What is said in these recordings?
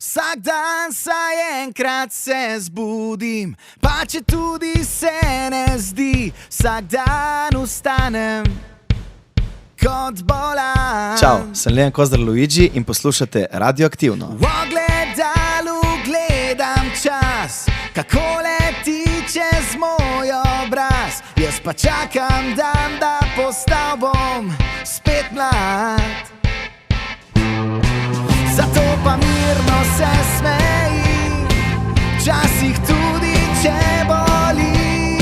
Vsak dan saj enkrat se zbudim, pa če tudi se ne zdi, vsak dan vstanem kot bolan. Čau, sem Lejan Kozdar Luigi in poslušate Radioaktivno. V ogledalu gledam čas, kako leti čez moj obraz. Jaz pa čakam dan, da postal bom spet mlad. Zato pa mirno se smeji, včasih tudi če boli.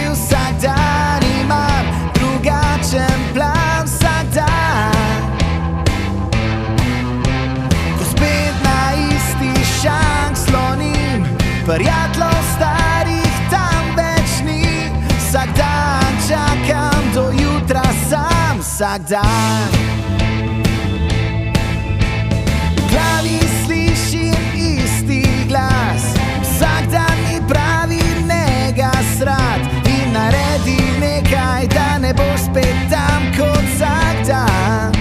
Vsak dan imam drugačen plan, vsak dan. Ko spet na isti šank slonim, prijateljev starih tam več ni. Vsak dan čakam do jutra sam, vsak dan. V glavi slišim isti glas, vsak dan mi pravi ne gas rad in naredi nekaj, da ne boš spet tam kot vsak dan.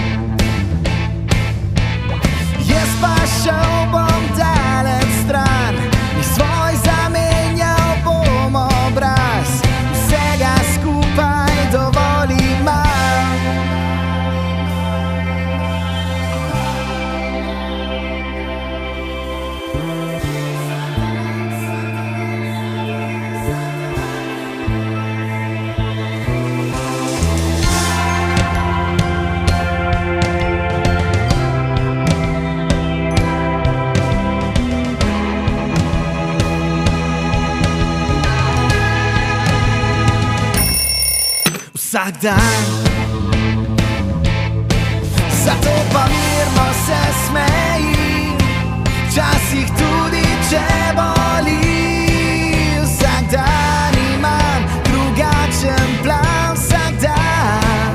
Jaz pa šel bom daleč stran, mi svoj zamenjal bom obraz, vsega skupaj dovolj imam. Vsak dan, zato pa mirno se smeji, včasih tudi če boli. Vsak dan imam drugačen plan, vsak dan.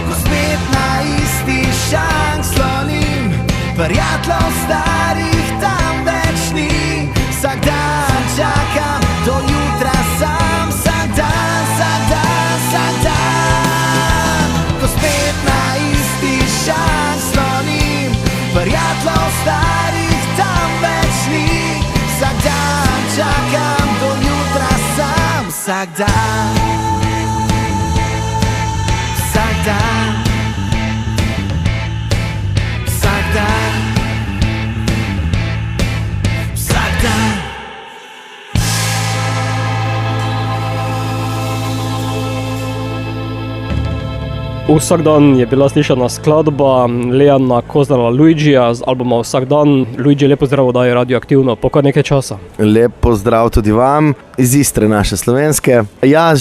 Ko spet na isti šank slonim, prijateljev starih tam več ni. Vsak dan čakam do jutra sam, vsak dan, vsak dan, vsak dan. Ko spet na isti šank slonim, prijateljev starih tam več ni. Vsak dan čakam do jutra sam, vsak dan. Vsak dan, vsak dan, vsak dan. Vsak dan je bila slišana skladba Lejana Kozdara Luigija z albuma Vsak dan. Luigi, lepo zdrav v oddaji Radioaktivno po kar nekaj časa. Lep pozdrav tudi vam iz Istre, naše slovenske. Ja,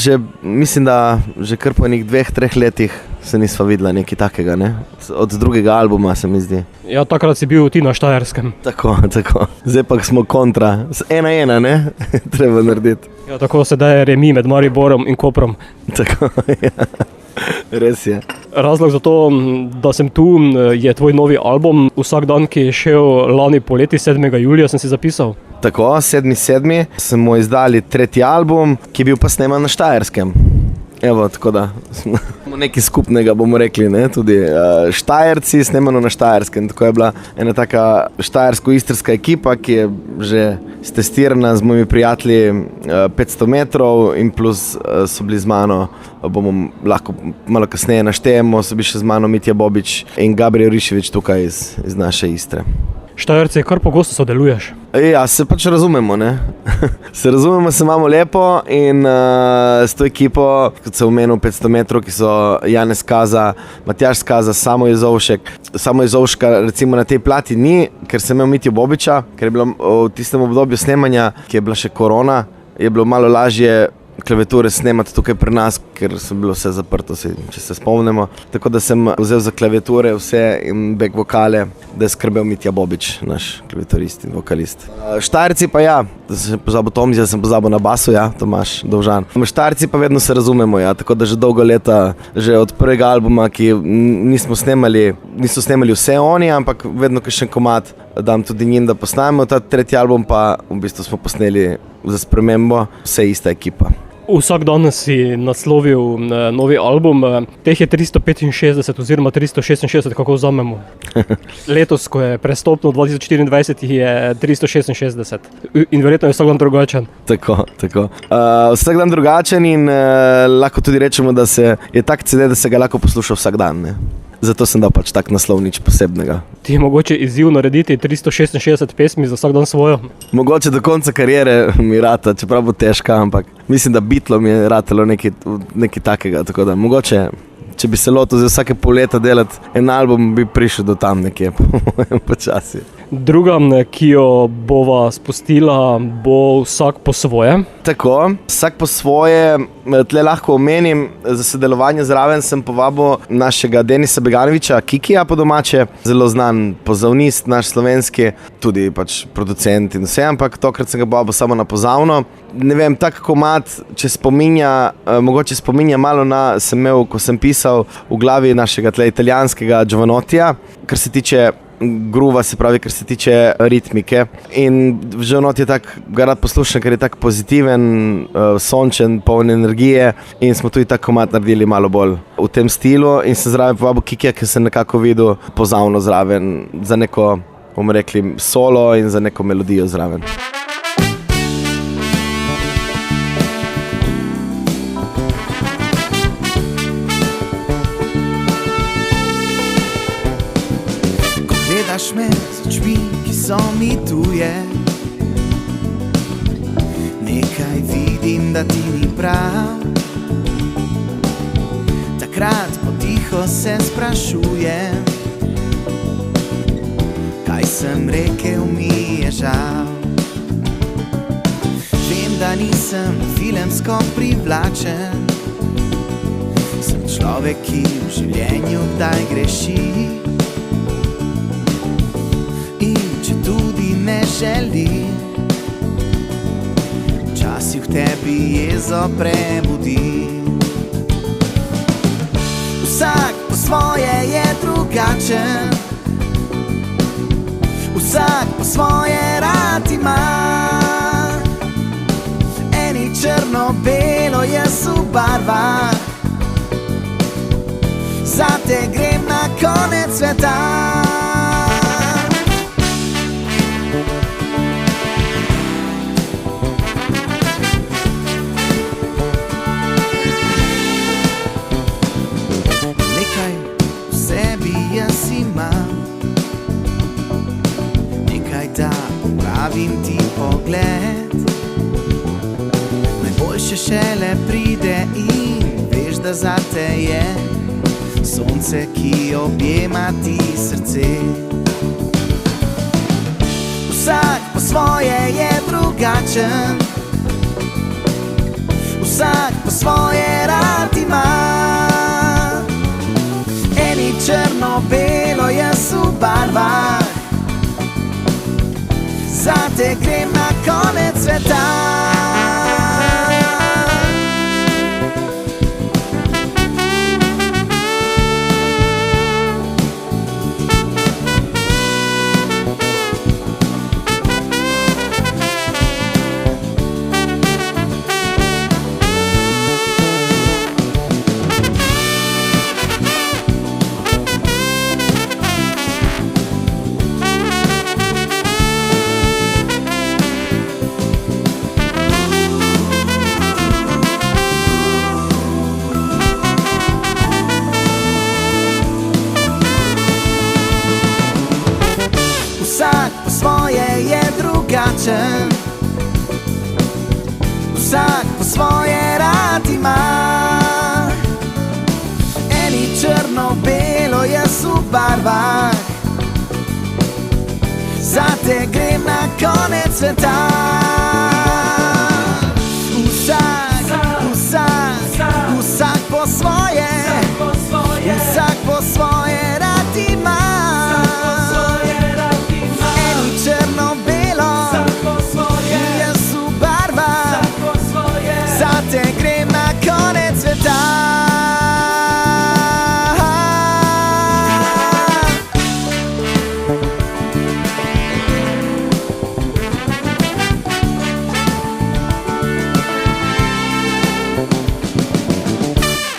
mislim, da že kar po enih 2-3 letih se nisva videla nekaj takega, ne? Od drugega albuma se mi zdi. Ja, takrat si bil ti na Štajerskem. Tako. Zdaj pa smo kontra. 1-1, ne? Treba narediti. Ja, tako sedaj je remi med Mariborom in Koprom. Tako, ja. Res je. Razlog za to, da sem tu, je tvoj novi album Vsak dan, ki je šel lani poleti, 7. julija sem si zapisal. Tako, 7.7. smo izdali 3. album, ki je bil pa sneman na Štajerskem. Evo, tako da smo nekaj skupnega, bomo rekli, ne? Tudi Štajerci, snemano na Štajerskem. Tako je bila ena taka štajersko-istrska ekipa, ki je že stestirana z mojimi prijatelji 500 metrov in plus so bili z mano, bomo lahko malo kasneje naštejemo, so bili še z mano Mitja Bobič in Gabriel Riševič tukaj iz naše Istre. Štajerci, kar pogosto sodeluješ? Ja, se pač razumemo, ne? Se razumemo, se imamo lepo in s to ekipo, kot sem omenil 500 metrov, ki so Janez Kaza, Matjaž Skaza, Samo Jezovšek. Samo Jezovška recimo na tej plati ni, ker sem imel Mitjo Bobiča, ker je bilo v tistem obdobju snemanja, ki je bila še korona, je bilo malo lažje klaviature snemati tukaj pri nas, ker so bilo vse zaprto, če se spomnimo. Tako da sem vzel za klaviature vse in back vokale, da je skrbel Mitja Bobič, naš klaviaturist in vokalist. Štajerci pa ja, sem pozabil Tomzija, sem pozabil na basu, ja, Tomaž Dovžan. Štajerci pa vedno se razumemo, ja, tako da že dolgo leta, že od prvega albuma, ki niso snemali vse oni, ampak vedno kakšen komad dam tudi njim, da posnamemo. Ta 3. album pa v bistvu smo posneli za spremembo vse ista ekipa. Vsak dan si naslovil novi album, teh je 365 oziroma 366, kako vzamemo. Letos, ko je prestopno 2024, jih je 366 in verjetno je vsak dan drugačen. Tako. Vsak dan drugačen in lahko tudi rečemo, da je tak CD, da se ga lahko posluša vsak dan. Ne? Zato sem dal pač tak naslov, nič posebnega. Ti je mogoče izziv narediti 366 pesmi za vsak dan svojo? Mogoče do konca kariere mi rata, čeprav bo težka, ampak mislim, da Beatlom je ratalo nekaj takega, tako da mogoče, če bi se lotil za vsake pol leta delati en album, bi prišel do tam nekje počasi. Druga, ki jo bova spustila, bo Vsak po svoje. Tako, vsak po svoje, tle lahko omenim, za sodelovanje zraven sem povabil našega Denisa Beganoviča, Kikija po domače, zelo znan pozavnist naš slovenski, tudi pač producent in vse, ampak tokrat sem ga povabil samo na pozavno. Ne vem, tak komad, če spominja, mogoče spominja malo sem imel, ko sem pisal v glavi našega tle italijanskega Giovanottija, kar se tiče groova, se pravi, kar se tiče ritmike. In Giovanotti je tak, ga rad poslušam, ker je tak pozitiven, sončen, poln energije in smo tudi tak komad naredili malo bolj v tem stilu in sem zraven povabil Kikija, ker sem nekako videl pozavno zraven za neko, bomo rekli, solo in za neko melodijo zraven. Gledaš me z očmi, ki so mi tuje. Nekaj vidim, da ti ni prav. Takrat potiho se sprašujem, kaj sem rekel, mi je žal. Vem, da nisem filmsko privlačen, sem človek, ki v življenju kdaj greši. Tudi ne želi, včasih v tebi jezo prebudi. Vsak po svoje je drugačen, vsak po svoje rad ima. Eni črno-belo, jaz v barvah, zate grem na konec sveta. Pravim ti pogled, najboljše šele pride in veš, da zate je sonce, ki objema ti srce. Vsak po svoje je drugačen, vsak po svoje rad ima. Eni črno-belo, jaz v barvah, zate grem na konec sveta. Vsak po svoje je drugačen, vsak po svoje rad ima. Eni črno-belo, jaz v barvah, zate grem na konec sveta. Vsak po svoje, vsak po svoje rad ima.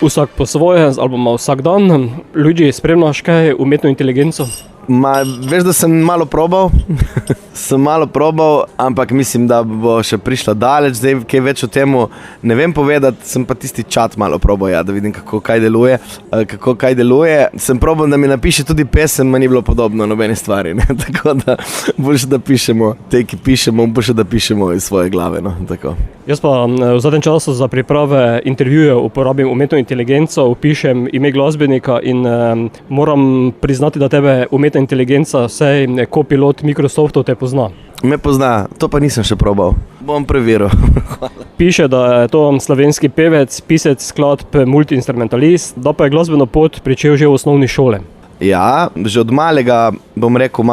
Vsak po svoje, ali ima vsak dan. Ljudi, spremljaš kaj umetno inteligenco? Veš, da sem malo probal, ampak mislim, da bo še prišla daleč, zdaj kaj več o tem ne vem povedati, sem pa tisti chat malo probal, da vidim kako kaj deluje. Sem probal, da mi napiše tudi pesem, ma ni bilo podobno nobene stvari, ne? Tako da boljše, da pišemo, ki pišemo, boljše, da pišemo iz svoje glave, no? Tako. Jaz pa v zadnjem času za priprave intervjujev uporabim umetno inteligenco, vpišem ime glasbenika in moram priznati, da tebe umetna inteligenca, vsej kopilot Microsoftov te pozna. Me pozna, to pa nisem še probal. Bom preveril. Piše, da je to slovenski pevec, pisec skladb, multiinstrumentalist, da pa je glasbeno pot pričel že v osnovni šoli. Ja, že od malega, bom rekel,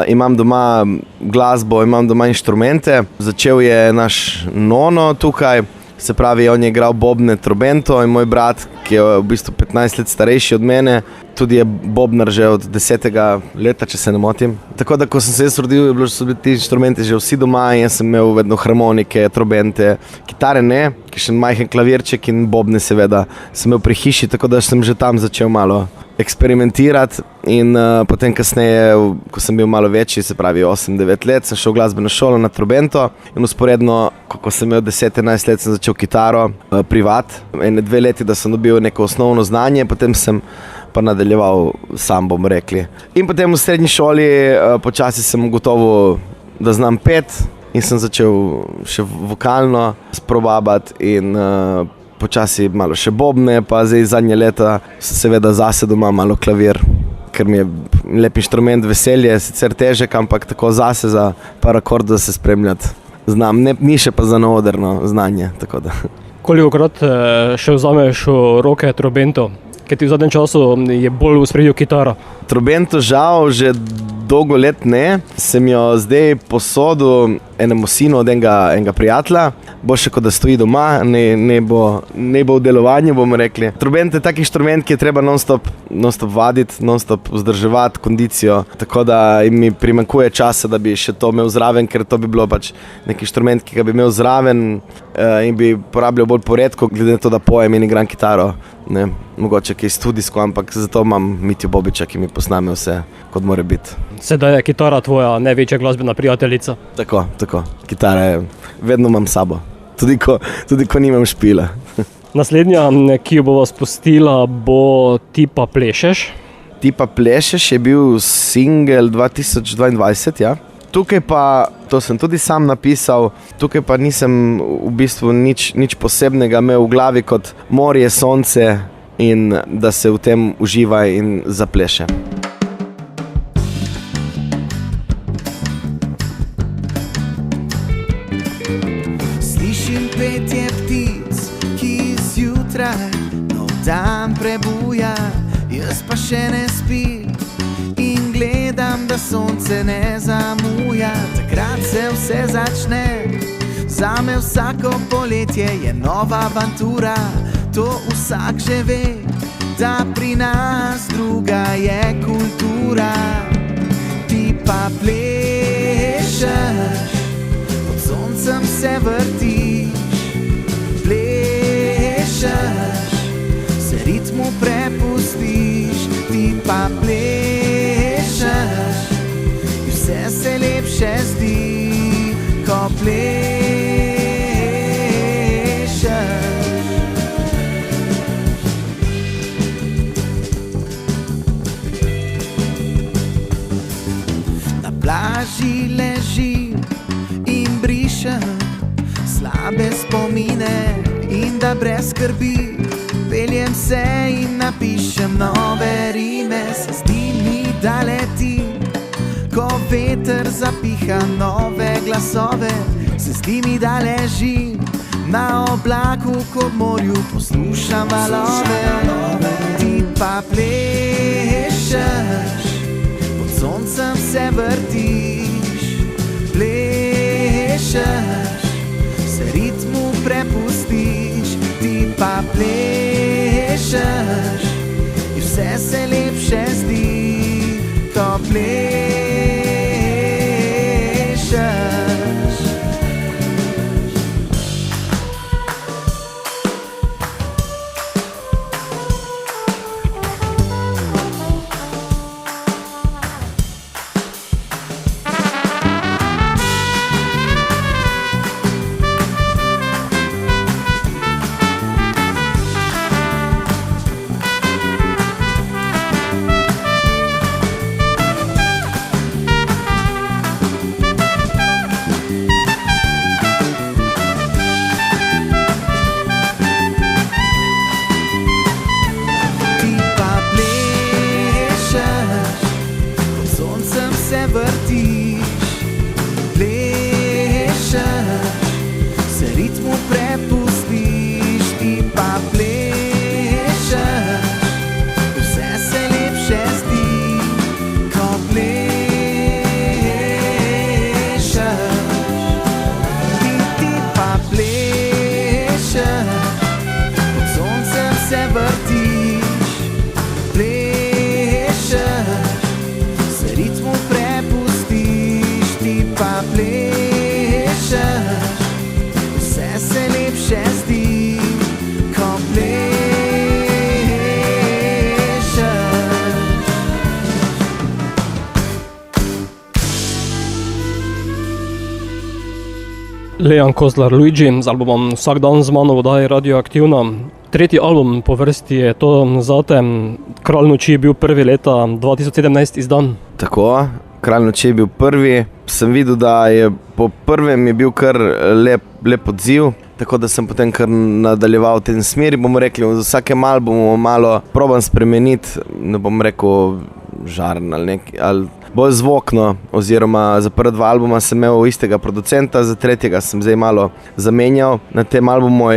imam doma glasbo, imam doma inštrumente. Začel je naš nono tukaj, se pravi, on je igral bobne, trobento in moj brat, ki je v bistvu 15 let starejši od mene, tudi je bobnar že od 10. leta, če se ne motim. Tako da, ko sem se jaz rodil, so bili ti inštrumenti že vsi doma in jaz sem imel vedno harmonike, trobente, kitare ne, ki še majhen klavirček in bobne seveda sem imel pri hiši, tako da sem že tam začel malo eksperimentirati in potem kasneje, ko sem bil malo večji, se pravi 8-9 let, sem šel v glasbeno šolo na trobento in usporedno, ko sem imel 10-11 let, sem začel kitaro privat. 1-2 leti, da sem dobil neko osnovno znanje, potem sem pa nadaljeval sam, bom rekli. In potem v srednji šoli počasi sem ugotovil, da znam pet in sem začel še vokalno sprobavati in počasi malo še bobne, pa zdaj zadnje leta seveda zase doma malo klavir, ker mi je lep inštrument, veselje, sicer težek, ampak tako zase za par akordov se spremljati znam, ni še pa za novoderno znanje, tako da. Kolikokrat še vzameš v roke trobento, ker ti v zadnjem času je bolj v ospredju kitara? Trobento žal že dolgo let ne, sem jo zdaj posodil enemu sinu od enega prijatelja, boljše kot da stoji doma, ne bo v delovanju, bomo rekli. Trobent je tak inštrument, ki je treba non-stop vaditi, non-stop vzdrževati kondicijo, tako da mi primanjkuje časa, da bi še to imel zraven, ker to bi bilo pač nek inštrument, ki ga bi imel zraven in bi porabljal bolj poredko, glede na to, da pojem in igram kitaro, ne, mogoče kaj studijsko, ampak zato imam Mitjo Bobiča, ki mi posname vse, kot mora biti. Sedaj je kitara tvoja največja glasbena prijateljica? Tako. Kitara je, vedno imam s sabo, tudi ko nimam špila. Naslednja, ki jo bova spustila, bo Ti pa plešeš. Ti pa plešeš je bil singel 2022, ja. Tukaj pa, to sem tudi sam napisal, tukaj pa nisem v bistvu nič posebnega imel v glavi kot morje, sonce in da se v tem uživa in zapleše. Slišim petje ptic, ki zjutraj nov dan prebuja, jaz pa še ne spim in gledam, da sonce ne zamuja. Takrat se vse začne, zame vsako poletje je nova avantura, to vsak že ve, da pri nas druga je kultura. Ti pa plešeš, pod soncem se vrtiš, plešeš, se ritmu prepustiš. Ti pa plešeš, in vse se lepše zdi, ko plešeš. Na plaži ležim in brišem slabe spomine in da brez skrbi peljem se in napišem nove rime. Se zdi mi, da letim, ko veter zapiha nove glasove. Se zdi mi, da ležim na oblaku, ko v morju poslušam valove. Ti pa plešeš, pod soncem se vrtiš, plešeš, se ritmu prepustiš. Ti pa plešeš, in vse se lepše zdi, ko plešeš. se vrtiš, plešeš, se ritmu prepustiš, ti pa plešeš, vse se lepše zdi, ko plešeš, ti pa plešeš, pod soncem se vrtiš, plešeš, se ritmu prepustiš, ti pa plešeš, vse se lepše zdi, ko plešeš. Lejan Kozlar Luigi z albumom Vsak dan z mano v oddaji Radioaktivna. Tretji album po vrsti je to zate. Kralj noči je bil prvi leta 2017 izdan. Tako, Kralj noči je bil prvi. Sem videl, da je po prvem je bil kar lep odziv, tako da sem potem kar nadaljeval v tem smeri. Bomo rekli, z vsakem albumu malo probam spremeniti, ne bom rekel žaren ali nekaj, ali bolj zvokno, oziroma za prva dva albuma sem imel istega producenta, za tretjega sem zdaj malo zamenjal. Na tem albumu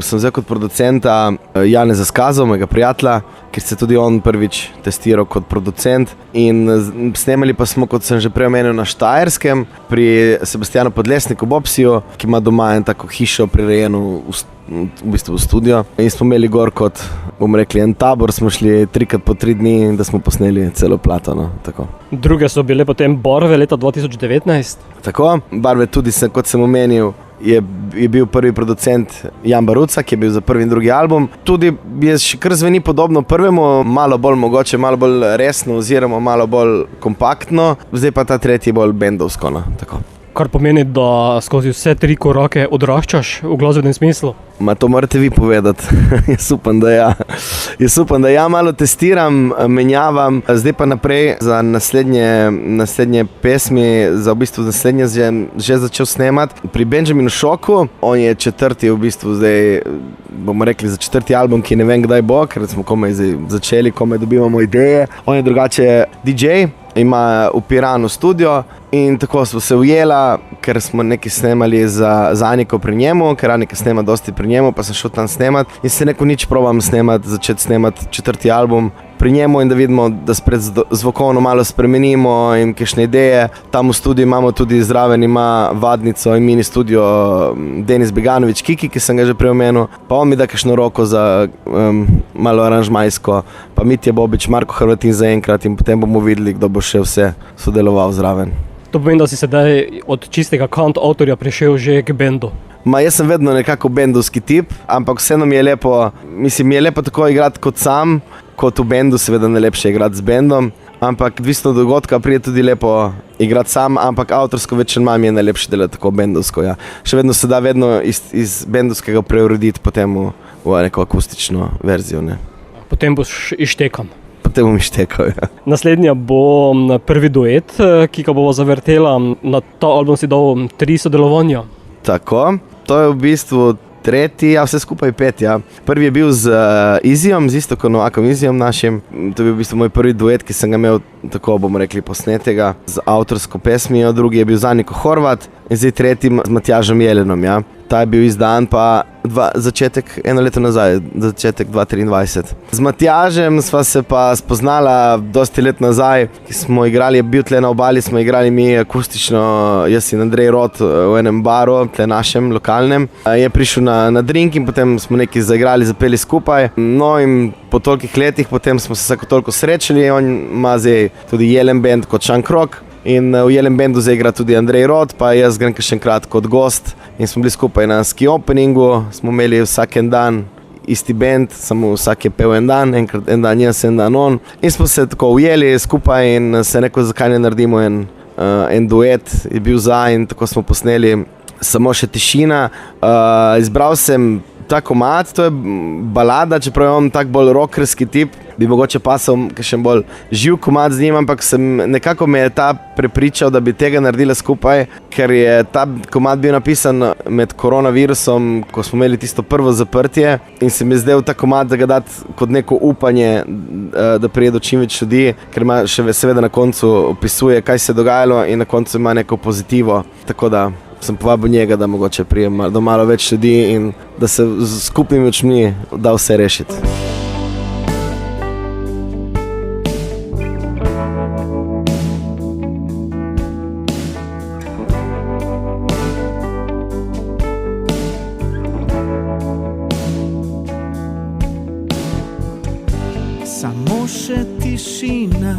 sem vzel kot producenta Janeza Skazo, mojega prijatelja, ker se tudi on prvič testiral kot producent. In snemali pa smo, kot sem že prej omenil, na Štajerskem, pri Sebastianu Podlesniku Bobsiju, ki ima doma en tako hišo prirejeno v bistvu v studio. In smo imeli gor kot, bomo rekli, en tabor, smo šli 3x po 3 dni, da smo posneli celo plato, no, tako. Druge so bile potem Barve leta 2019. Tako, Barve tudi, kot sem omenil, je bil prvi producent Jan Baruca, ki je bil za prvi in drugi album. Tudi je še kar zveni podobno prvemu, malo bolj mogoče, malo bolj resno oziroma malo bolj kompaktno. Zdaj pa ta tretji bolj bendovsko, no, tako. Kar pomeni, da skozi vse 3 korake odraščaš v glasbenem smislu. Ma to morate vi povedati. Jaz upam, da ja. Malo testiram, menjavam. Zdaj pa naprej za naslednje pesmi, za v bistvu naslednje že začel snemati. Pri Benjaminu Šoku, on je četrti v bistvu zdaj, bomo rekli za četrti album, ki ne vem kdaj bo, ker smo komaj začeli, komaj dobivamo ideje. On je drugače DJ, ima v Piranu studio in tako smo se ujela, ker smo nekaj snemali za Aniko pri njemu, ker Anika snema dosti pri njemu, pa sem šel tam snemati in se neko nič probam začeti snemati četrti album pri njemu in da vidimo, da spred zvokovno malo spremenimo in kakšne ideje. Tam v studiu imamo tudi zraven, ima vadnico in mini studio Denis Beganović Kiki, ki sem ga že prej omenil, pa on mi da kakšno roko za malo aranžmajsko, pa Mitja Bobič, Marko Hrvatin zaenkrat in potem bomo videli, kdo bo še vse sodeloval zraven. To pomeni, da si sedaj od čistega kant-avtorja prišel že k bendu. Jaz sem vedno nekako bendovski tip, ampak vseeno mi je lepo, mi je lepo tako igrati kot sam, kot v bendu, seveda najlepše igrati z bendom, ampak odvisno od dogodka pride tudi lepo igrati sam, ampak avtorsko več ali manj je najlepše delati tako bendovsko, ja. Še vedno se da vedno iz bendovskega preurediti potem v neko akustično verzijo, ne. Potem boš ištekan. Potem bom ištekal, ja. Naslednja bo prvi duet, ki ga bova zavrtela. Na ta album si dal 3 sodelovanja. Tako, to je v bistvu tretji, vse skupaj 5, ja. Prvi je bil z Izijom, z Istokom Novakom Izijom našim. To je bil v bistvu moj prvi duet, ki sem ga imel, tako bomo rekli, posnetega z avtorsko pesmijo. Drugi je bil z Aniko Horvat in zdaj tretji z Matjažem Jelenom, ja. Ta je bil izdan pa eno leto nazaj, začetek 2023. Z Matjažem sva se pa spoznala dosti let nazaj, ki smo igrali, je bil tle na obali, smo igrali mi akustično, jaz in Andrej Rot v enem baru, tle našem, lokalnem. Je prišel na drink in potem smo nekaj zaigrali, zapeli skupaj. No in po tolikih letih potem smo se vsako toliko srečali, on ima zdaj tudi Jelen band kot Šank Rock. In v Jelen bandu zdaj igra tudi Andrej Rot, pa jaz grem še enkrat kot gost in smo bili skupaj na ski openingu, smo imeli vsak en dan isti band, samo vsak je pel en dan jaz, en dan on. In smo se tako ujeli skupaj in se rekli, zakaj ne naredimo en duet, je bil za in tako smo posneli Samo še tišina. Izbral sem ta komad, to je balada, čeprav je on tak bolj rockerski tip. bi mogoče pasal še bolj živ komad z njim, ampak nekako me je ta prepričal, da bi tega naredila skupaj, ker je ta komad bil napisan med koronavirusom, ko smo imeli tisto prvo zaprtje in se mi je zdel ta komad, da ga dati kot neko upanje, da prije do čim več ljudi, ker ima še seveda na koncu opisuje, kaj se je dogajalo in na koncu ima neko pozitivo, tako da sem povabil njega, da mogoče prijem do malo več ljudi in da se z skupnimi očmi da vse rešiti. Samo še tišina,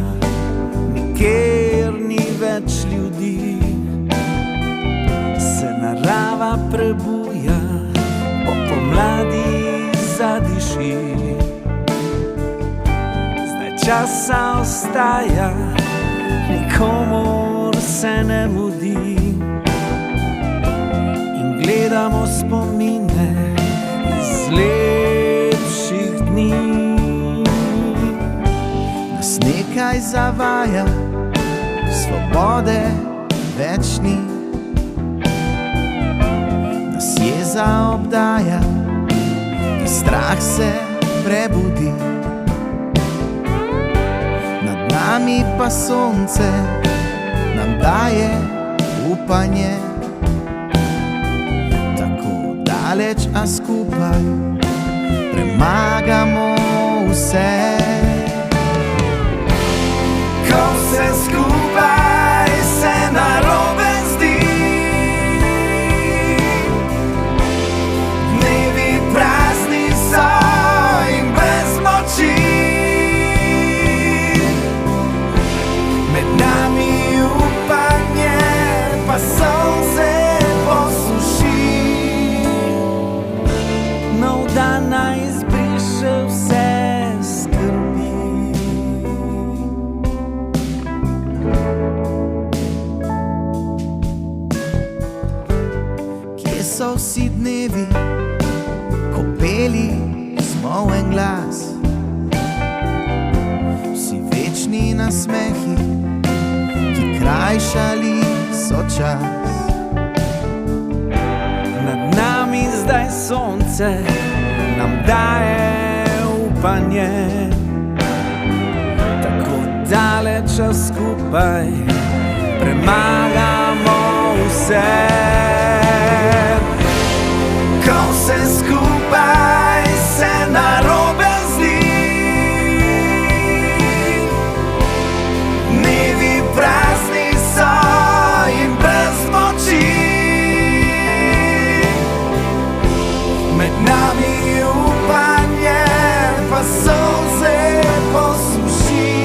nikjer ni več ljudi. Se narava prebuja, po pomladi zadiši. Zdaj časa ostaja, nikomur se ne mudi. In gledamo spomine iz lepših dni. Nas nekaj zavaja, svobode več ni. Jeza obdaja in strah se prebudi. Nad nami pa sonce nam daje upanje. Tako daleč, a skupaj premagamo vse. Ko vse skupaj se narobe zdi, in brez moči. Med nami upanje, pa solze posuši. Nov dan naj izbriše vse skrbi. Kje so vsi dnevi, ko peli smo v en glas, vsi večni nasmehi, ki krajšali so čas. Nad nami zdaj sonce nam daje upanje. Tako daleč, a skupaj premagamo vse. Ko vse skupaj se narobe zdi, dnevi prazni so in brez moči. Med nami upanje, pa solze posuši.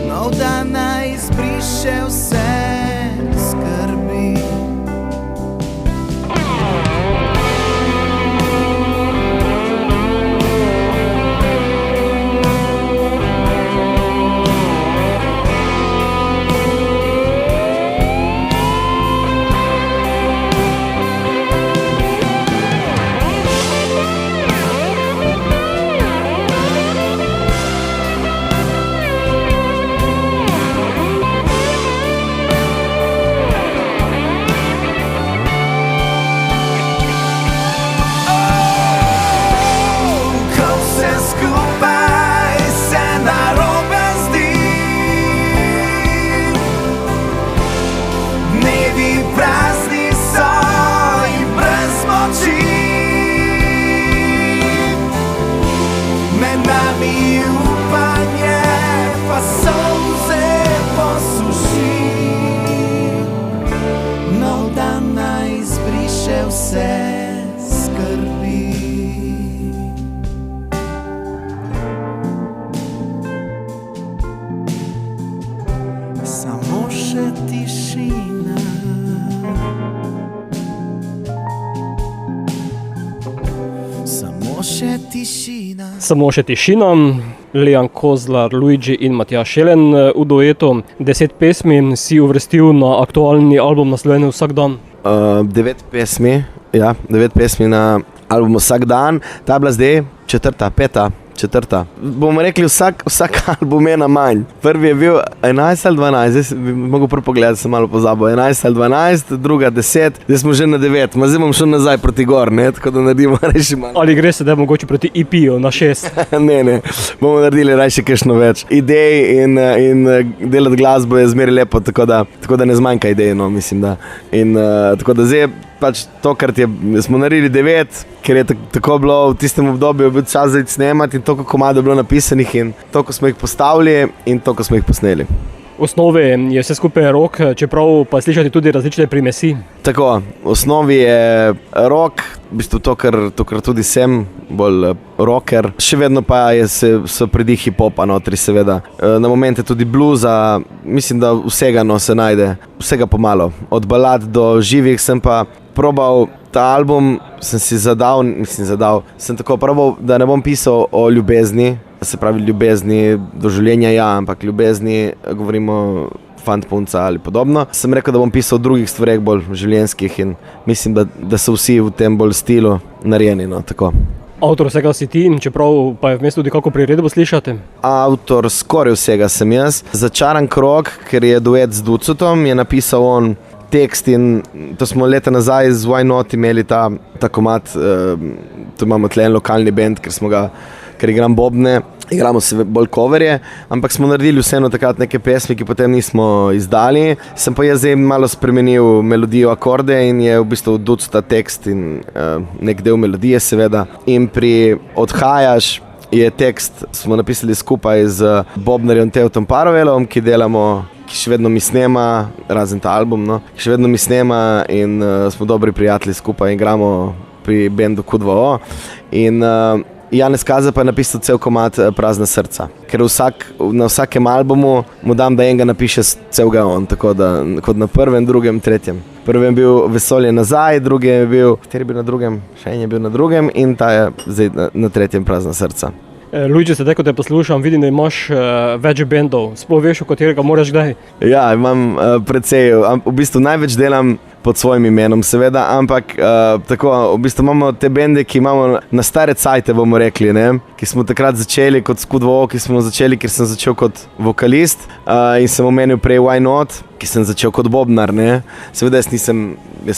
Nov dan naj izbriše vse skrbi. Samo še tišina, Lejan Kozlar, Luigi in Matjaž Jelen v duetu. 10 pesmi si uvrstil na aktualni album naslovljen Vsak dan. 9 pesmi, ja, 9 pesmi na albumu Vsak dan. Ta je bila zdaj 4., 5. 4. Bomo rekli, vsak album ena manj. Prvi je bil 11 ali 12, zdaj bi mogel prvo pogledati, sem malo pozabil. 11 ali 12, druga 10, zdaj smo že na 9. Zdaj bom šel nazaj proti gor, ne? Tako da naredimo reči malo. Ali gre se, da je mogoče proti EP-ju na 6? Ne, bomo naredili raje kakšno več. Idej in delati glasbo je zmeraj lepo, tako da ne zmanjka idej, no, mislim da. In tako da zdaj pač to, kar smo naredili 9, ker je tako bilo v tistem obdobju, je bil čas za iti snemati in toliko komadov je bilo napisanih in toliko smo jih postavili in toliko smo jih posneli. V osnovi je vse skupaj rock, čeprav pa slišati tudi različne primesi. Tako, v osnovi je rock, v bistvu to, kar tudi sem, bolj rocker. Še vedno pa so pridihi popa notri, seveda. Na momente tudi bluza, mislim, da vsega se najde, vsega pomalo. Od balad do živih sem pa probal ta album, sem tako probal, da ne bom pisal o ljubezni, se pravi ljubezni do življenja, ja, ampak ljubezni, govorimo fant, punca ali podobno. Sem rekel, da bom pisal o drugih stvareh, bolj življenjskih in mislim, da so vsi v tem bolj stilu narejeni, no, tako. Avtor vsega si ti, čeprav pa je vmes tudi kako priredbo slišate? Avtor skoraj vsega sem jaz. Začaran krog, ker je duet z Ducutom, je napisal on tekst in to smo leta nazaj z Why Not imeli ta komad, tu imamo tle en lokalni band, ker igram bobne, igramo se bolj coverje, ampak smo naredili vseeno takrat neke pesmi, ki potem nismo izdali. Sem pa jaz zdaj malo spremenil melodijo, akorde in je v bistvu Ducuta tekst in nek del melodije seveda. In pri Odhajaš je tekst, smo napisali skupaj z bobnarjem Teotom Parovelom, ki še vedno mi snema, razen ta album, no, ki še vedno mi snema in smo dobri prijatelji skupaj in igramo pri bendu Q2O. In Janez Kaza pa je napisal cel komad Prazna srca, ker na vsakem albumu mu dam, da enega napiše celega on, tako da kot na prvem, drugem, tretjem. Prvem je bil Vesolje nazaj, drugi je bil, kateri je bil na drugem, še en je bil na drugem in ta je zdaj na tretjem Prazna srca. Luigi, sedaj, ko te poslušam, vidim, da imaš več bendov. Sploh veš, v katerega moraš kdaj? Ja, imam precej, v bistvu največ delam pod svojim imenom, seveda, ampak tako, v bistvu imamo te bende, ki imamo na stare cajte, bomo rekli, ne? Ki smo takrat začeli kot Q2O, ki smo začeli, ker sem začel kot vokalist in sem omenil prej Why Not, ki sem začel kot bobnar, ne? Seveda jaz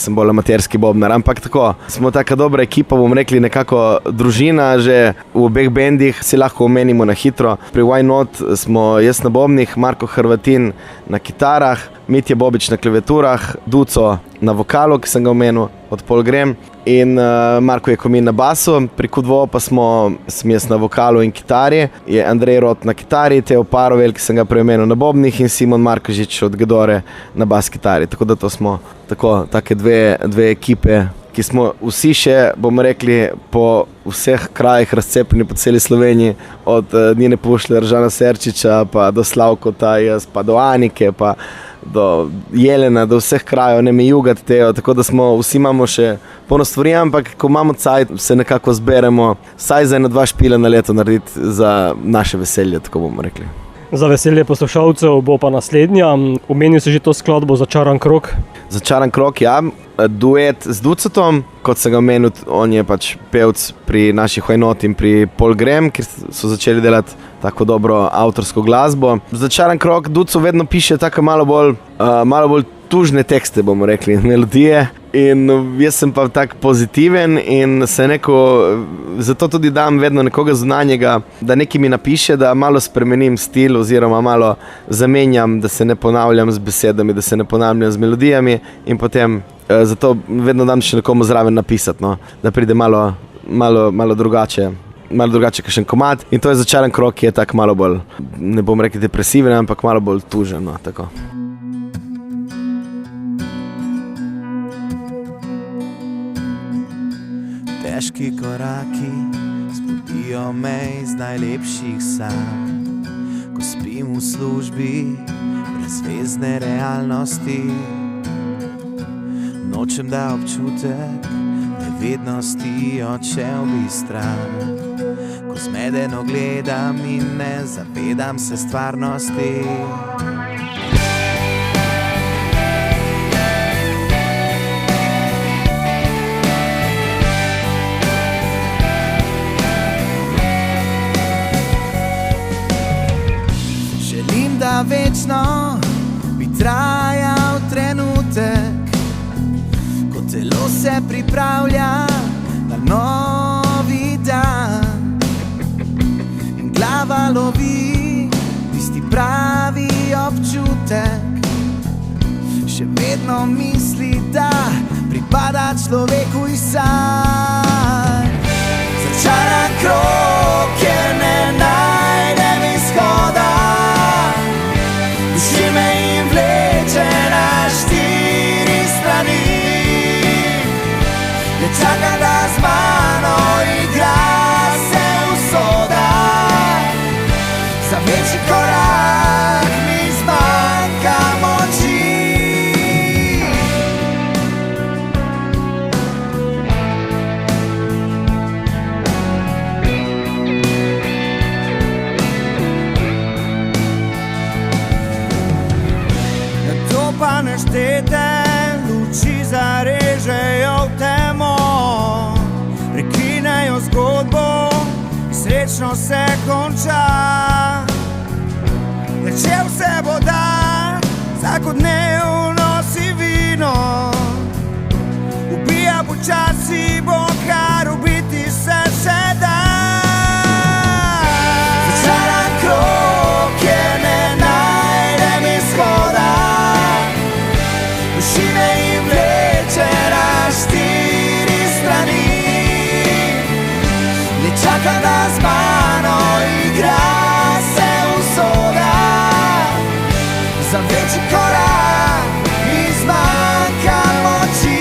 sem bolj amaterski bobnar, ampak tako, smo taka dobra ekipa, bomo rekli nekako družina, že v obeh bendih si lahko omenimo na hitro. Pri Why Not smo jaz na bobnih, Marko Hrvatin na kitarah, Mitja Bobič na klaviaturah, Duco na vokalu, ki sem ga omenil, od Pol Grem in Marko Jekomin na basu. Pri Q2O pa sem jaz na vokalu in kitari, je Andrej Rot na kitari, Teo Parovel, ki sem ga preomenil na bobnih in Simon Markožič od Gedore na bas kitari. Tako da to smo take dve ekipe, ki smo vsi še, bomo rekli, po vseh krajih razcepljeni po celi Sloveniji, od Nine Pušljar, Žana Serčiča, pa do Slavko Tajas, pa do Anike, pa do Jelena, do vseh krajev, ne mi jugat Teo, tako da vsi imamo še polno stvari, ampak ko imamo cajt, se nekako zberemo, saj za 1-2 špile na leto narediti za naše veselje, tako bomo rekli. Za veselje poslušalcev bo pa naslednja. Omenil si že to skladbo Začaran krog? Začaran krog, ja. Duet z Ducutom, kot sem ga omenil, on je pač pevc pri naših Why Not in pri Pol Grem, kjer so začeli delati tako dobro avtorsko glasbo. Začaran krog, Duco vedno piše tako malo bolj tužne tekste, bomo rekli, melodije. In jaz sem pa tak pozitiven in se zato tudi dam vedno nekoga zunanjega, da nekaj mi napiše, da malo spremenim stil oziroma malo zamenjam, da se ne ponavljam z besedami, da se ne ponavljam z melodijami in potem zato vedno dam še nekomu zraven napisati, no, da pride malo drugače kakšen komad in to je Začaran krog, ki je tak malo bolj, ne bom rekel depresiven, ampak malo bolj tužen, no, tako. Težki koraki zbudijo me iz najlepših sanj, ko spim v službi brezvezne realnosti. Nočem, da občutek nevednosti odšel bi stran, ko zmedeno gledam in ne zavedam se stvarnosti. pa večno bi trajal trenutek, ko telo se pripravlja na novi dan in glava lovi tisti pravi občutek. Še vedno misli, da pripada človeku iz sanj. Začaran krog, kjer ne najdem izhoda, duši me in vleče na 4 strani. Ne čakam, da z mano igra se usoda, za večji korak mi zmanjka moči. Pa neštete luči zarežejo v temo, prekinejo zgodbo, srečno se konča. Če vse bo da, vsakodnevno si vino, ubija počasi, bo kar ubiti se še da. Začaran krog, kjer ne najdem izhoda, duši me in vleče na 4 strani. Ne čakam, da z mano igra se usoda, za večji korak mi zmanjka moči.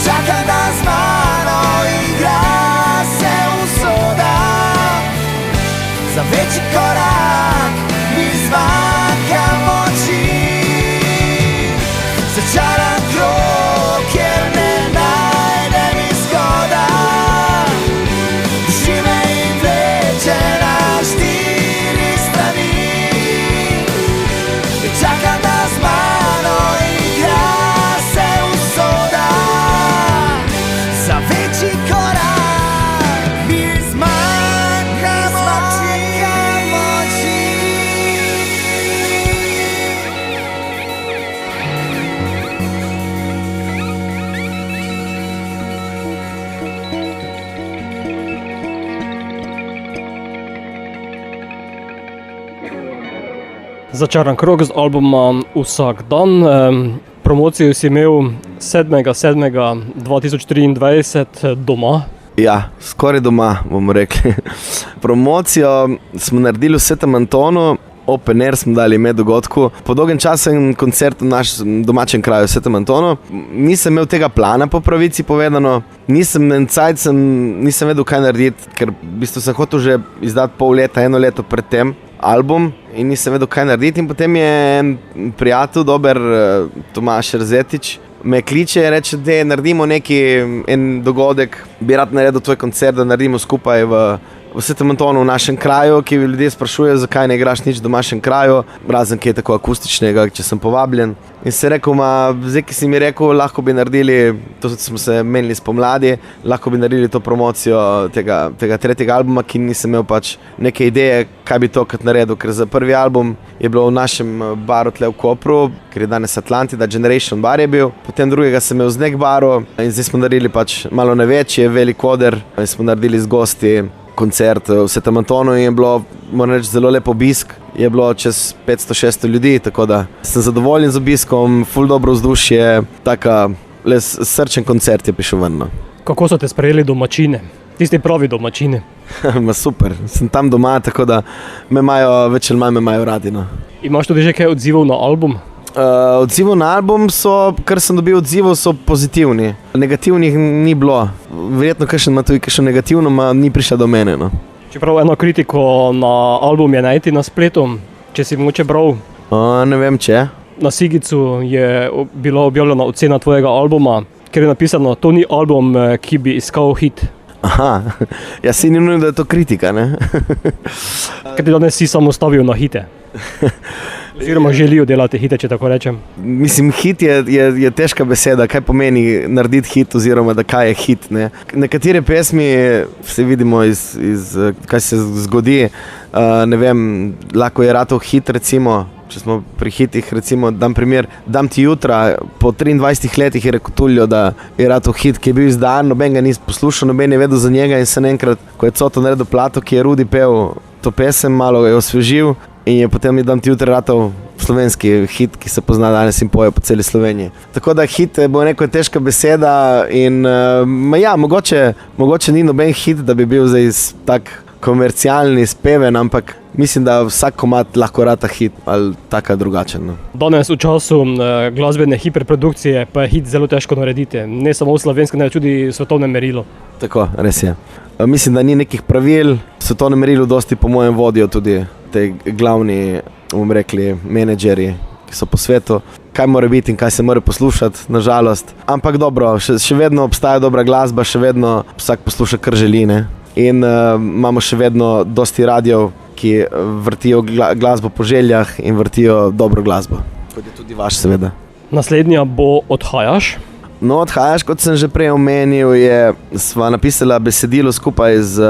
Čakam, da z mano igra se usoda, za večji korak mi zmanjka moči. Začaran krog, kjer ne najdem izhoda, duši me in vleče na 4 strani. Čakam, da z mano igra se usoda, za večji korak mi zmanjka moči. Začaran krog z albuma Vsak dan. Promocijo si imel 7.7.2023 doma. Ja, skoraj doma, bomo rekli. Promocijo smo naredili v Svetem Antonu, open air smo dali ime dogodku. Po dolgem času koncert v našem domačem kraju v Svetem Antonu. Nisem imel tega plana, po pravici povedano. Nisem vedel, kaj narediti, ker v bistvu sem hotel že izdati pol leta, 1 leto pred tem album in nisem vedel, kaj narediti. In potem je en prijatelj, dober Tomaž Rzetič, me kliče in reče, da naredimo en dogodek, bi rad naredil tvoj koncert, da naredimo skupaj v Svetem Antonu v našem kraju, ki ljudje sprašujejo, zakaj ne igraš nič v domačem kraju, razen kaj je tako akustičnega, če sem povabljen. In se rekel, zdaj, ki si mi rekel, lahko bi naredili, to smo se menili spomladi, lahko bi naredili to promocijo tega 3. albuma, ki nisem imel pač neke ideje, kaj bi to kot naredil, ker za prvi album je bilo v našem baru tle v Kopru, ker je danes Atlantida, Generation bar je bil, potem drugega sem imel Znek baru in zdaj smo naredili pač malo na večje, velik oder in smo naredili z gosti koncert v Svetem Antonu in je bilo, moram reči, zelo lep obisk. Je bilo čez 500-600 ljudi, tako da sem zadovoljen z obiskom, ful dobro vzdušje, taka srčen koncert je prišel ven. No. Kako so te sprejeli domačine? Tisti pravi domačini. Super, sem tam doma, tako da me imajo, več ali manj me imajo radi. No. Imaš tudi že kaj odzivov na album? Odzivov na album so, kar sem dobil odzivov, so pozitivni. Negativnih ni bilo. Verjetno kakšen ima tudi kakšno negativno, ni prišla do mene. No. Čeprav eno kritiko na album je najti na spletu, če si mogoče bral. Ne vem, če. Na Sigicu je bila objavljena ocena tvojega albuma, ker je napisano, to ni album, ki bi iskal hit. Aha, ja si ni nujno, da je to kritika, ne? Ker ti danes si samo stavil na hite. Oziroma želijo delati hite, če tako rečem. Mislim, hit je težka beseda, kaj pomeni narediti hit oziroma da kaj je hit, ne? Nekatere pesmi, vse vidimo kaj se zgodi, ne vem, lahko je ratov hit recimo, če smo pri hitih, recimo, dam primer, Dam ti jutra, po 23 letih je rekel Tulio, da je ratov hit, ki je bil izdan, noben ga ni poslušal, noben je vedel za njega in se enkrat, ko je Coto naredil plato, ki je Rudi pel to pesem, malo je osvežil in je potem Dam ti jutra ratov slovenski hit, ki se pozna danes in poje po celi Sloveniji. Tako da hit bo neko težka beseda in ja, mogoče ni noben hit, da bi bil zdaj tak komercialni, speven, ampak mislim, da vsak komad lahko rata hit ali taka drugačen. No. Danes v času glasbene hiperprodukcije pa je hit zelo težko narediti. Ne samo v slovenskem, ne tudi v svetovnem merilu. Tako, res je. Mislim, da ni nekih pravil. V svetovnem merilu dosti po mojem vodijo tudi te glavni, bomo rekli, menedžeri, ki so po svetu. Kaj mora biti in kaj se mora poslušati, nažalost. Ampak dobro, še vedno obstaja dobra glasba, še vedno vsak posluša, kar želi, ne? In imamo še vedno dosti radijev, ki vrtijo glasbo po željah in vrtijo dobro glasbo. Kot je tudi vaš, seveda. Naslednja bo Odhajaš. No, Odhajaš, kot sem že prej omenil, sva napisala besedilo skupaj z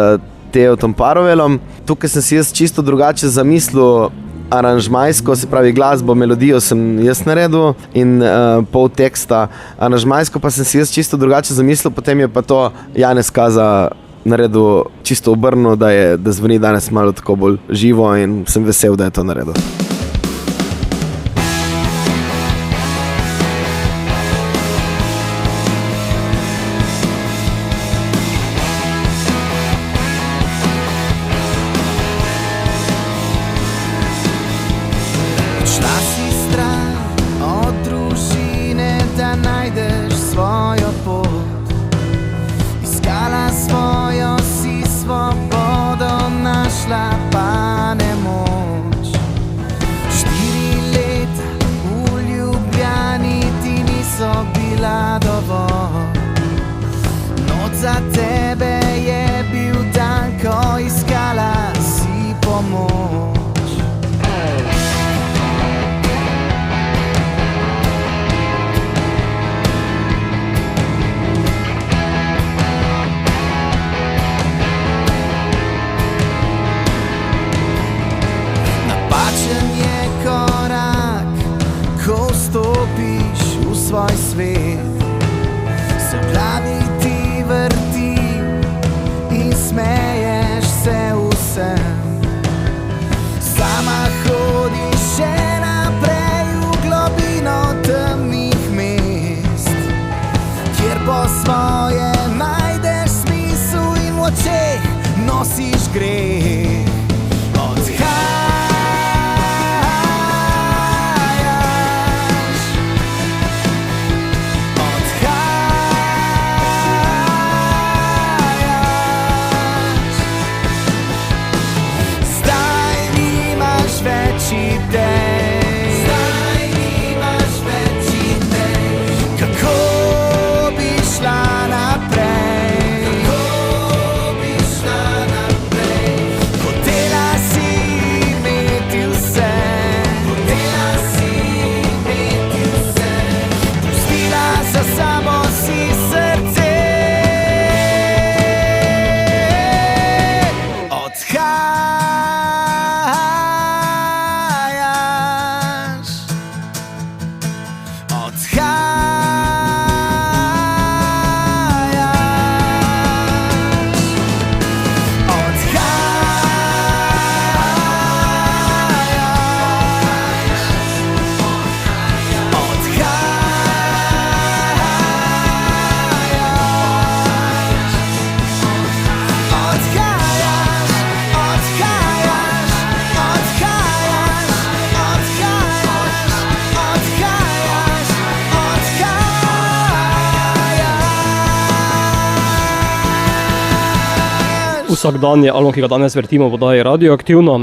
Teotom Parovelom. Tukaj sem si jaz čisto drugače zamislil aranžmajsko, se pravi glasbo, melodijo sem jaz naredil in pol teksta. Aranžmajsko pa sem si jaz čisto drugače zamislil, potem je pa to Janez Kaza naredil čisto obrnil, da zveni danes malo tako bolj živo in sem vesel, da je to naredil. Šla si stran od družine, da najdeš svojo pot. Iskala svojo si svobodo, našla pa ne moč. 4 leta v Ljubljani ti niso bila dovolj. Noč za tebe je bil dan, ko iskala si pomoč. Napačen je korak, ko vstopiš v svoj svet. Se v glavi ti vrti in smeješ se vsem. vsak dan je album, ki ga danes vrtimo, v oddaji Radioaktivno.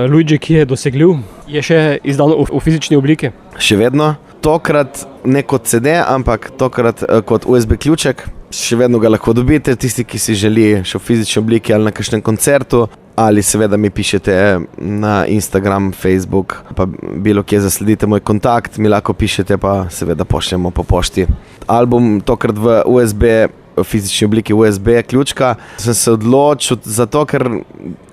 Luigi, ki je dosegljiv, je še izdan v fizični obliki. Še vedno, tokrat ne kot CD, ampak tokrat kot USB ključek. Še vedno ga lahko dobite, tisti, ki si želi še v fizični obliki ali na kakšnem koncertu, ali seveda mi pišete na Instagram, Facebook, pa bilo kje zasledite moj kontakt, mi lahko pišete, pa seveda pošljemo po pošti. Album tokrat v USB, v fizični obliki USB ključka. Sem se odločil zato, ker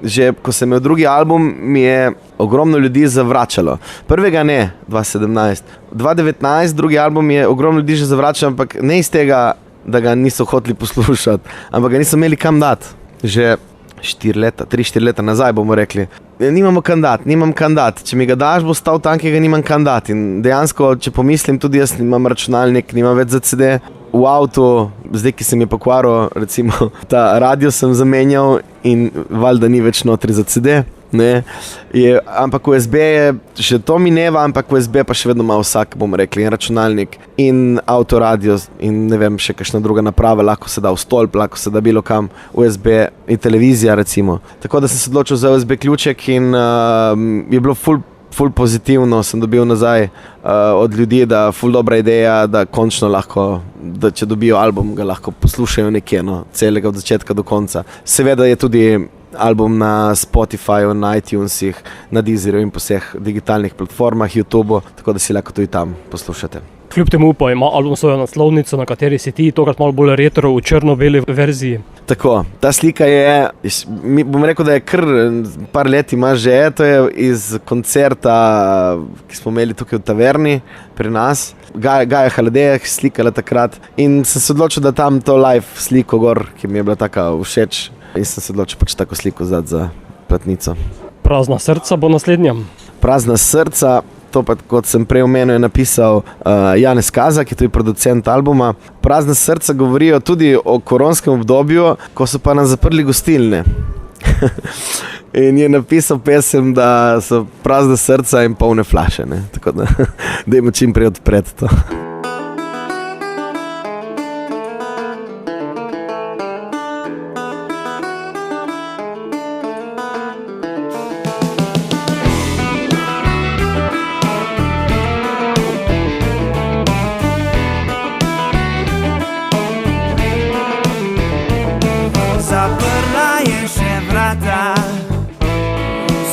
že ko sem imel drugi album, mi je ogromno ljudi zavračalo. Prvega ne, 2017. 2019, drugi album je ogromno ljudi že zavračalo, ampak ne iz tega, da ga niso hoteli poslušati, ampak ga niso imeli kam dati. Že 3-4 leta nazaj bomo rekli, nimam kandidat, če mi ga daš, bo stal tam, ki ga nimam kandidat. In dejansko, če pomislim, tudi jaz nimam računalnik, nimam več za CD. V avtu, zdaj, ki se mi je pokvaril, recimo, ta radio sem zamenjal in valjda ni več notri za CD. Ne, ampak USB je, še to mineva, ampak USB pa še vedno ima vsak, bomo rekli, in računalnik, in avtoradio, in ne vem, še kakšna druga naprava, lahko se da v stolp, lahko se da bilo kam, USB in televizija recimo. Tako da sem se odločil za USB ključek in je bilo ful pozitivno, sem dobil nazaj od ljudi, da ful dobra ideja, da končno lahko, da če dobijo album, ga lahko poslušajo nekje, no, celega od začetka do konca. Seveda je tudi album na Spotifyju, na iTunesih, na Deezerju in po vseh digitalnih platformah, YouTubeu, tako da si lahko tudi tam poslušate. Kljub temu pa ima album svojo naslovnico, na kateri si ti, tokrat malo bolj retro, v črno-beli verziji. Tako, ta slika je, bom rekel, da je kar par let ima že, to je iz koncerta, ki smo imeli tukaj v taverni pri nas. Gaja Haladeja slikala takrat in sem se odločil, da tam to live sliko gor, ki mi je bila taka všeč. In sem se odločil pač tako sliko zdati za platnico. Prazna srca bo naslednja. Prazna srca, to pa, kot sem prej omenil, je napisal Janez Kaza, ki je tudi producent albuma. Prazna srca govorijo tudi o koronskem obdobju, ko so pa nas zaprli gostilne. In je napisal pesem, da so prazna srca in polne flaše, ne? Tako da dajmo čim prej odpreti to.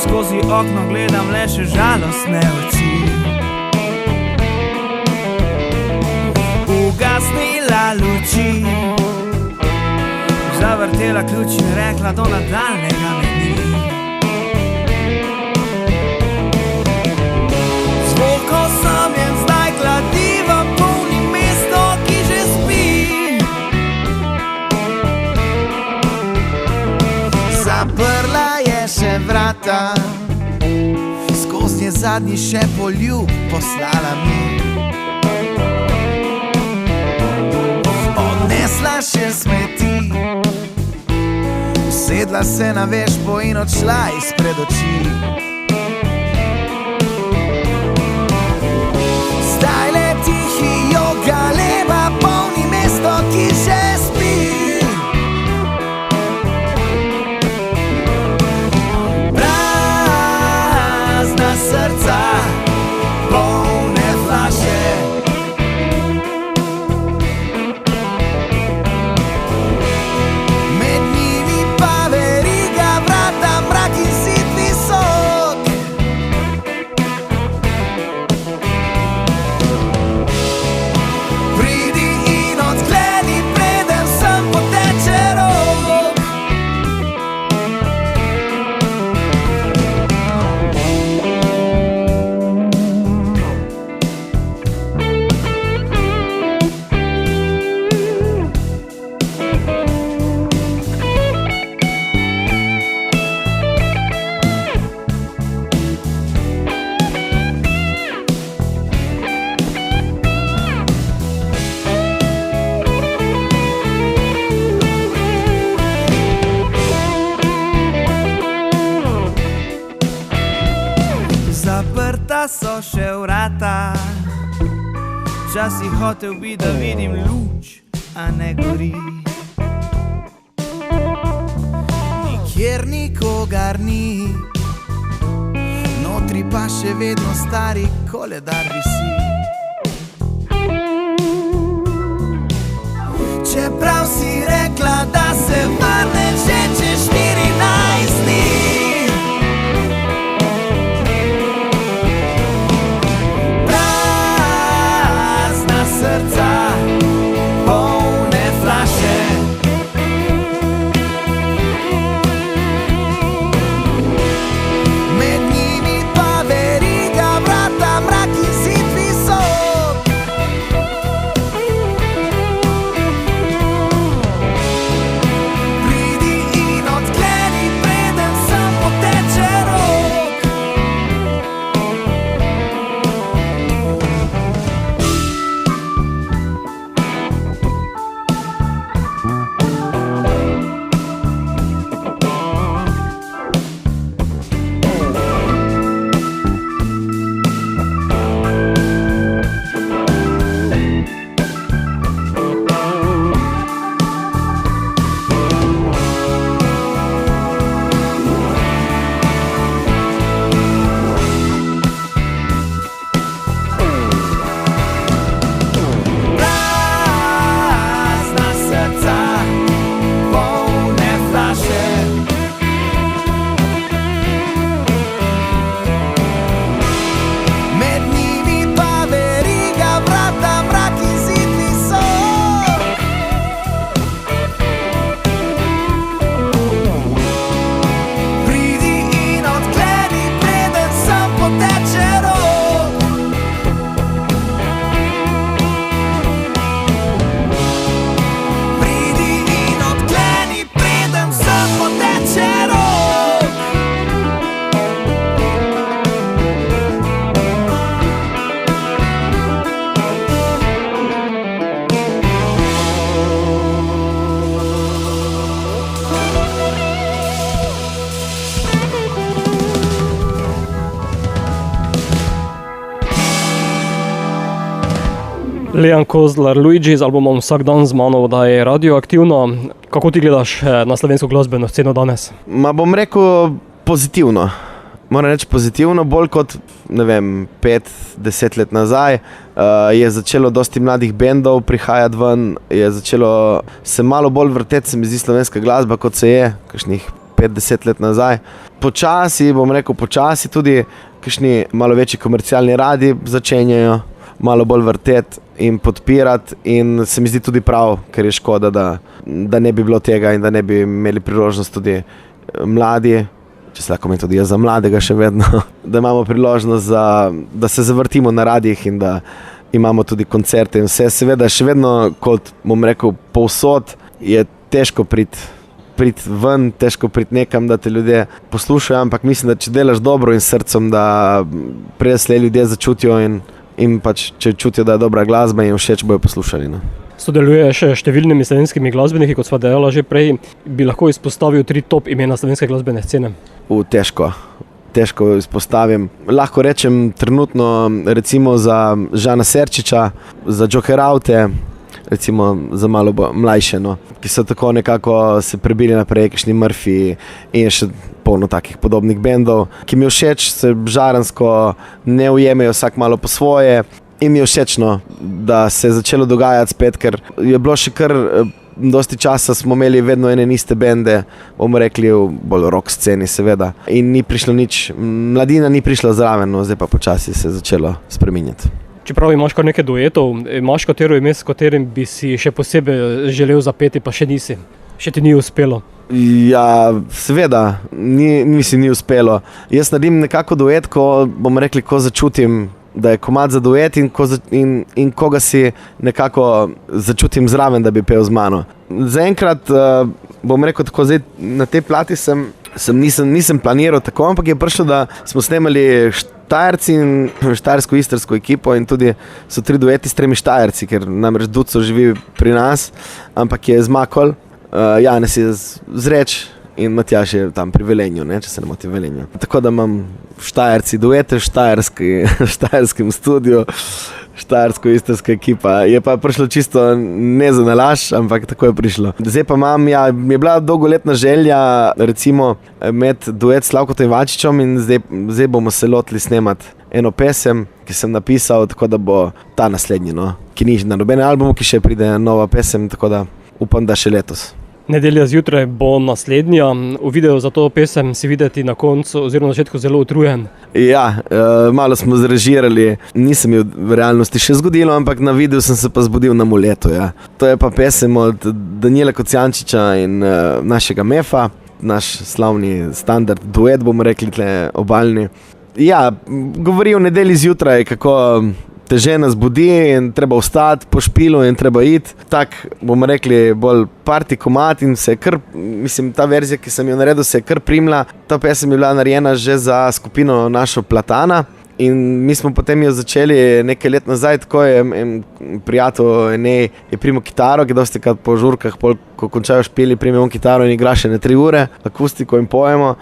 Skozi okno gledam le še žalostne oči. Ugasnila luči, zavrtela ključ in rekla, do nadaljnega me ni. Zvoko sem jen zdaj kladiva, polni mesto, ki že spi. Zaprla je še vrata, skozi zadnji še poljub poslala mi. Odnesla še smeti, usedla se na vežbo in odšla izpred oči. Zdaj le tihi joga leva, polni mesto, ki že spi. Srca, polne flaše. Med njimi pa veriga, vrata, mrak in sitni sok. Pridi in odkleni, preden sem poteče rok. Zaprta so še vrata, včasih hotel bi, da vidim luč, a ne gori. kjer nikogar ni, notri pa še vedno stari koledar visi. Čeprav si rekla, da se vrneš že čez 14 dni, srca, polne flaše. Med njimi pa veriga, vrata, mrak in zid visok. Pridi in odkleni, preden sem poteče rok. Lejan Kozlar, Luigi z albumom Vsak dan z mano oddaje Radioaktivno. Kako ti gledaš na slovensko glasbeno sceno danes? Bom rekel pozitivno. Moram reči pozitivno, bolj kot, ne vem, 5-10 let nazaj. Je začelo dosti mladih bendov prihajati ven, je začelo se malo bolj vrteti, se mi zdi, slovenska glasba, kot se je kakšnih 5-10 let nazaj. Počasi, bom rekel počasi, tudi kakšni malo večji komercialni radi začenjajo malo bolj vrteti in podpirati, in se mi zdi tudi prav, ker je škoda, da ne bi bilo tega in da ne bi imeli priložnost tudi mladi, če se lahko meni tudi jaz za mladega še vedno, da imamo priložnost, da se zavrtimo na radijih in da imamo tudi koncerte in vse. Seveda še vedno, kot bom rekel, povsod je težko priti ven, težko priti nekam, da te ljudje poslušajo, ampak mislim, da če delaš dobro in srcem, da preslej ljudje začutijo in pač, če čutijo, da je dobra glasba in všeč, bojo poslušali. No. Sodeluješ številnimi slovenskimi glasbeniki, kot sva dejala že prej. Bi lahko izpostavil 3 top imena slovenske glasbene scene? Težko izpostavim. Lahko rečem trenutno recimo za Žana Serčiča, za Džokeraute, recimo za malo mlajše, no, ki so tako nekako se prebili naprej, kakšni Murphy in še polno takih podobnih bendov, ki mi je všeč, se žarensko ne ujemejo vsak malo po svoje in mi je všečno, da se je začelo dogajati spet, ker je bilo še kar dosti časa, smo imeli vedno ene iste bende, bomo rekli v bolj rock sceni seveda, in ni prišlo nič, mladina ni prišla zraven, no, zdaj pa počasi se je začelo spreminjati. Čeprav imaš kar nekaj duetov, imaš katero ime, s katerim bi si še posebej želel zapeti, pa še nisi? Še ti ni uspelo? Ja, seveda, ni uspelo. Jaz naredim nekako duet, ko bom rekli, ko začutim, da je komad za duet in ko ga si nekako začutim zraven, da bi pel z mano. Zaenkrat, bom rekel tako, zdaj na tej plati nisem planiral tako, ampak je prišlo, da smo snemali Štajerci in štajersko-istrsko ekipo in tudi so 3 dueti s 3 Štajerci, ker namreč Duco živi pri nas, ampak je zmakol. Janez je Zreč in Matjaž je tam pri Velenju, ne, če se ne moti v Velenju. Tako da imam Štajerci duete v štajerskem studiu, štajersko-istrska ekipa. Je pa prišlo čisto ne za nalašč, ampak tako je prišlo. Zdaj pa imam, ja, mi je bila dolgoletna želja, recimo, imeti duet s Slavkom Ivančičem in zdaj bomo se lotili snemati eno pesem, ki sem napisal, tako da bo ta naslednji, no. Ki ni na nobenem albumu, ki še pride nova pesem, tako da upam, da še letos. Nedelja zjutraj bo naslednja. V videu za to pesem si videti na koncu oziroma na začetku zelo utrujen. Ja, malo smo zrežirali, nisem jo v realnosti še zgodilo, ampak na videu sem se pa zbudil na Muletu. Ja. To je pa pesem od Danijela Kocijančiča in našega Mefa, naš slavni standard duet, bomo rekli, tle obalni. Ja, govori o nedelji zjutraj, kako te žena zbudi in treba vstati po špilu in treba iti. Tak, bomo rekli, bolj party komad in se kar, mislim, ta verzija, ki sem jo naredil, se je kar primla. Ta pesem je bila narejena že za skupino našo Platana in mi smo potem jo začeli nekaj let nazaj, tako je en prijatelj Enej je primo kitaro, ki dosti krat po žurkah, ko končajo špili, prime on kitaro in igra še ne 3 ure, akustiko in pojemo.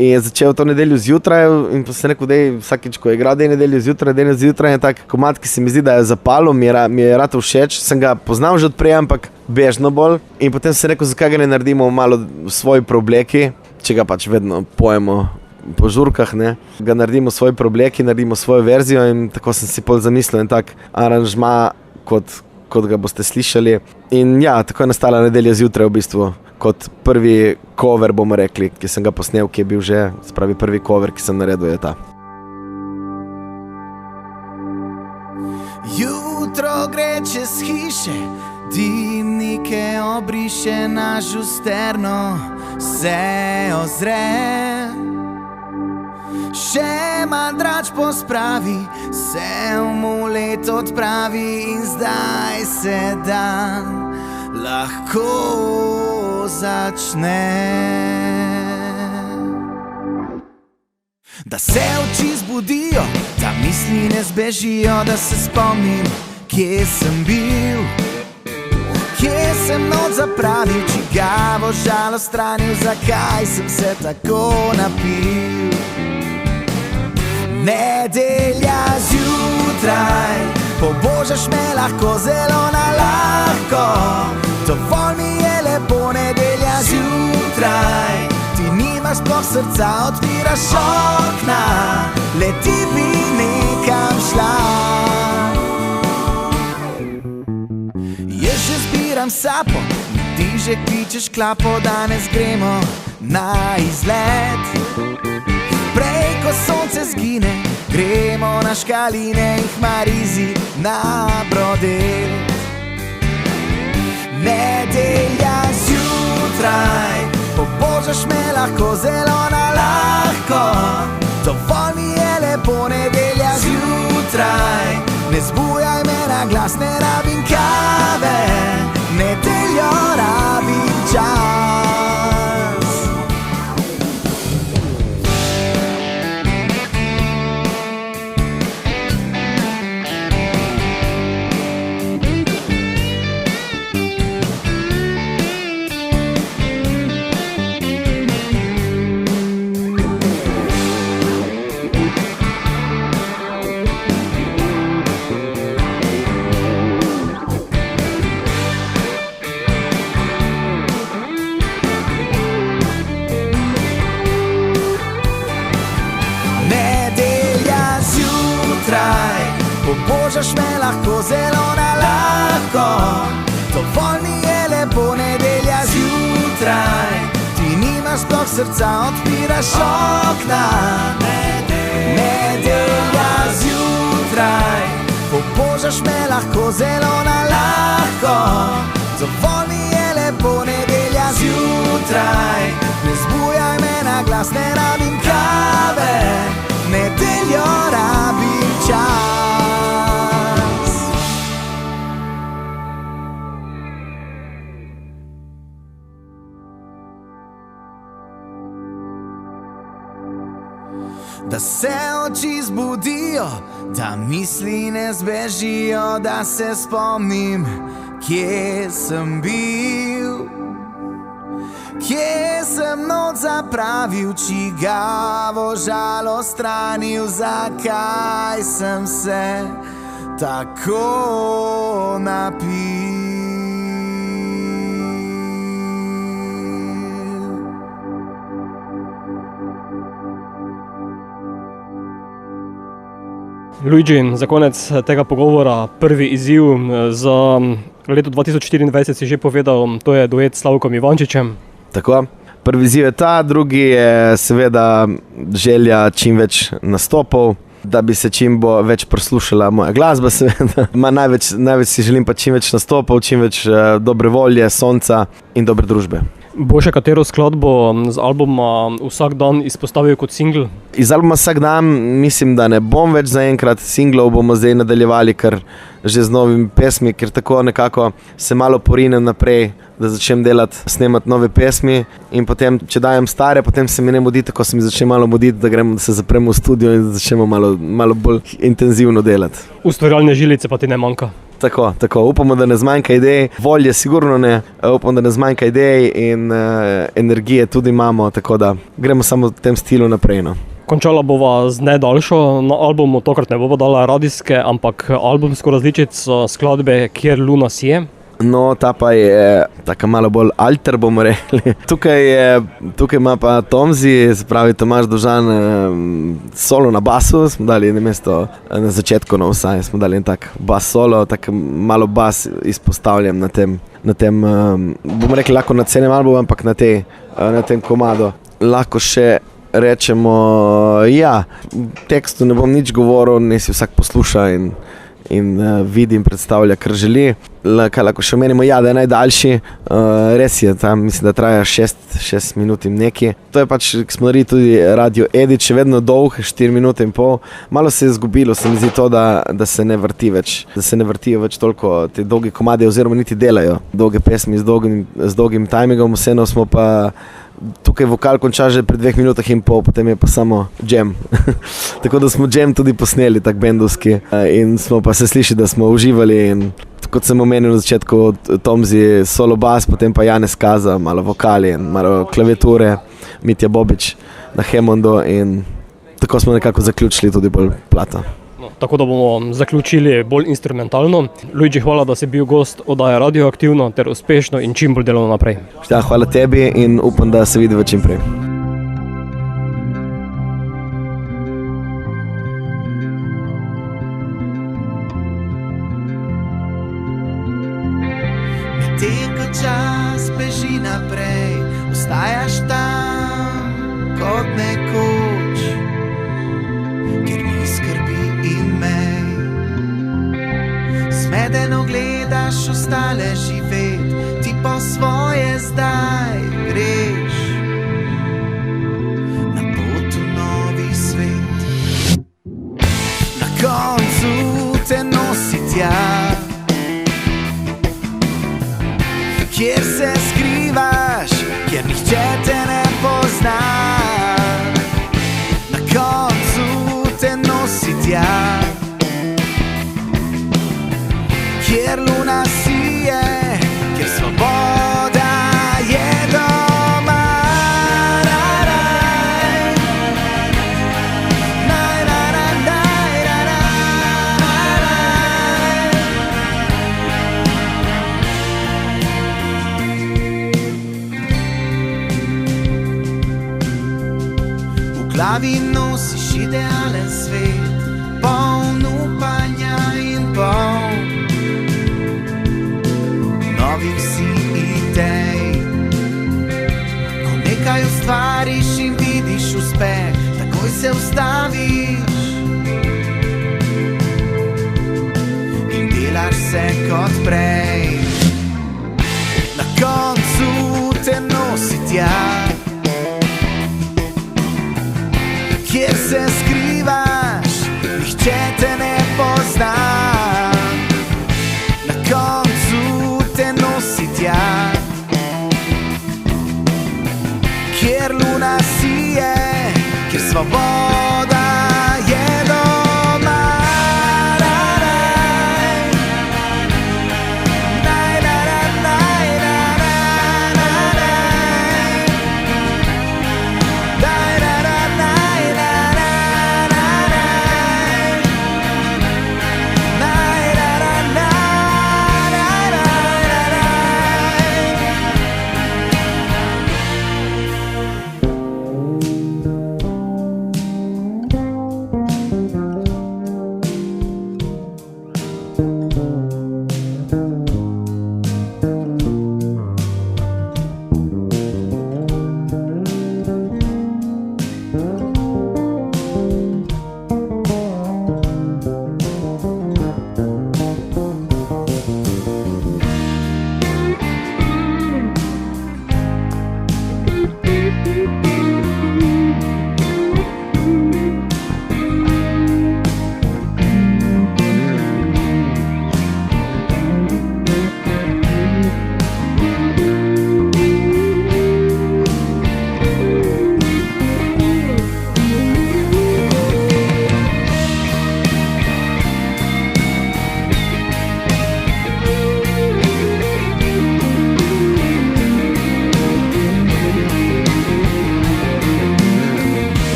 In je začel to nedeljo zjutraj in pa sem rekel, dej vsakič, ko je igral, dej nedeljo zjutraj je tak komad, ki se mi zdi, da je zapalil, mi je rad všeč, sem ga poznal že odprej, ampak bežno bolj. In potem sem rekel, zakaj ga ne naredimo malo v svoji preobleki, če ga pač vedno pojemo po žurkah, ne, ga naredimo v svoji preobleki, naredimo svojo verzijo in tako sem si pol zamislil en tak aranžma, kot ga boste slišali. In ja, tako je nastala Nedelja zjutraj v bistvu, kot prvi cover, bomo rekli, ki sem ga posnel, ki je bil že, spravi prvi cover, ki sem naredil, je ta. Jutro gre čez hiše, dimnike obriše na žusterno, se ozre. Še madrač pospravi, se v Mulet odpravi in zdaj se dan lahko začne. Da se oči zbudijo, da misli ne zbežijo, da se spomnim, kje sem bil, kje sem noč zapravil, čigavo žalost stranil, zakaj sem se tako napil. Nedelja zjutraj, pobožaš me lahko, zelo na lahko. Dovolj mi je lepo, nedelja zjutraj, ti nimaš sploh srca, odpiraš okna, leti bi nekam šla. Jaz že zbiram sapo, ti že kličeš klapo, danes gremo na izlet. Prej, ko sonce zgine, gremo na škaline in Hmarizi na Brodet. Nedelja zjutraj, pobožaš me lahko, zelo na lahko. Dovolj mi je lepo, nedelja zjutraj, ne zbujaj me na glas, ne rabim kave, nedeljo rabim čas. Pobožaš me lahko, zelo na lahko. Dovolj mi je lepo, nedelja zjutraj, ti nimaš sploh srca, odpiraš okna. Nedelja zjutraj, pobožaš me lahko, zelo na lahko. Dovolj mi je lepo, nedelja zjutraj, ne zbujaj me na glas, ne rabim kave, nedeljo rabim čas. Da se oči zbudijo, da misli ne zbežijo, da se spomnim, kje sem bil, kje sem noč zapravil, čigavo žalost stranil, zakaj sem se tako napil. Luigi, za konec tega pogovora prvi izziv za leto 2024 si že povedal, to je duet s Slavkom Ivančičem. Tako. Prvi izziv je ta, drugi je seveda želja čim več nastopov, da bi se čim več proslušala moja glasba, seveda. Največ si želim pa čim več nastopov, čim več dobre volje, sonca in dobre družbe. Bo še katero skladbo z albuma Vsak dan izpostavil kot singl? Iz albuma Vsak dan mislim, da ne bom več zaenkrat, singlov bomo zdaj nadaljevali kar že z novimi pesmi, ker tako nekako se malo porinem naprej, da začnem delati, snemati nove pesmi in potem, če dajem stare, potem se mi ne mudi, tako se mi začne malo muditi, da se zapremo v studio in začnemo malo bolj intenzivno delati. Ustvarjalne žilice pa ti ne manjka? Tako, upamo, da ne zmanjka idej, volje sigurno ne, upam, da ne zmanjka idej in energije tudi imamo, tako da gremo samo v tem stilu naprej. No. Končala bova z najdaljšo na albumu, tokrat ne bova dala radijske, ampak albumsko različico skladbe Kjer luna sije. No, ta pa je taka malo bolj alter, bomo rekli. Tukaj ima pa Tomzi, se pravi Tomaž Dovžan, solo na basu, smo dali namesto na začetku, no vsaj, smo dali en tak bas solo, tak malo bas izpostavljam na tem, bomo rekli lahko na celem albumu, ampak na tem komadu. Lahko še rečemo, ja, v tekstu ne bom nič govoril, ne si vsak posluša in vidi in predstavlja, kar želi. Kaj lahko še omenimo, ja, da je najdaljši, res je, tam mislim, da traja 6 minut in nekaj. To je pač, ki smo naredili tudi Radio Edit, še vedno dolg, 4 minute in pol. Malo se je izgubilo, se mi zdi to, da se ne vrtijo več toliko te dolge komade, oziroma niti delajo dolge pesmi z dolgim timingom, vseeno smo pa tukaj vokal konča že pri 2 minutah in pol, potem je pa samo jam. Tako da smo jam tudi posneli, tak bendovski, in smo pa se sliši, da smo uživali in kot sem omenil na začetku, Tomzi solo bas, potem pa Janez Kaza, malo vokali in malo klaviature, Mitja Bobič na Hemmondu in tako smo nekako zaključili tudi bolj plato. No, tako da bomo zaključili bolj instrumentalno. Luigi, hvala, da si bil gost oddaje Radioaktivno ter uspešno in čim bolj delovno naprej. Ja, hvala tebi in upam, da se vidiva čim prej. Medtem ko čas beži naprej, ostajaš tam kot nekoč, kjer ni skrbi in mej. Zmedeno gledaš ostale živet, ti po svoje zdaj greš na pot v novi svet. Na koncu te nosi tja, kjer se skrivaš, kjer nihče te ne pozna. Na koncu te nosi tja, kjer luna sije, kjer svoboda je doma. V glavi nosiš idealen svet, poln upanja in poln novih si idej. Ko nekaj ustvariš in vidiš uspeh, takoj se ustaviš in delaš se kot prej. Na koncu te nosi tja, kjer se skrivaš, nihče te ne pozna. Na koncu te nosi tja, kjer luna sije, kjer svoboda je doma. Na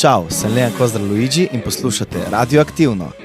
Čau, sem Lejan Kozdra Luigi in poslušate Radioaktivno.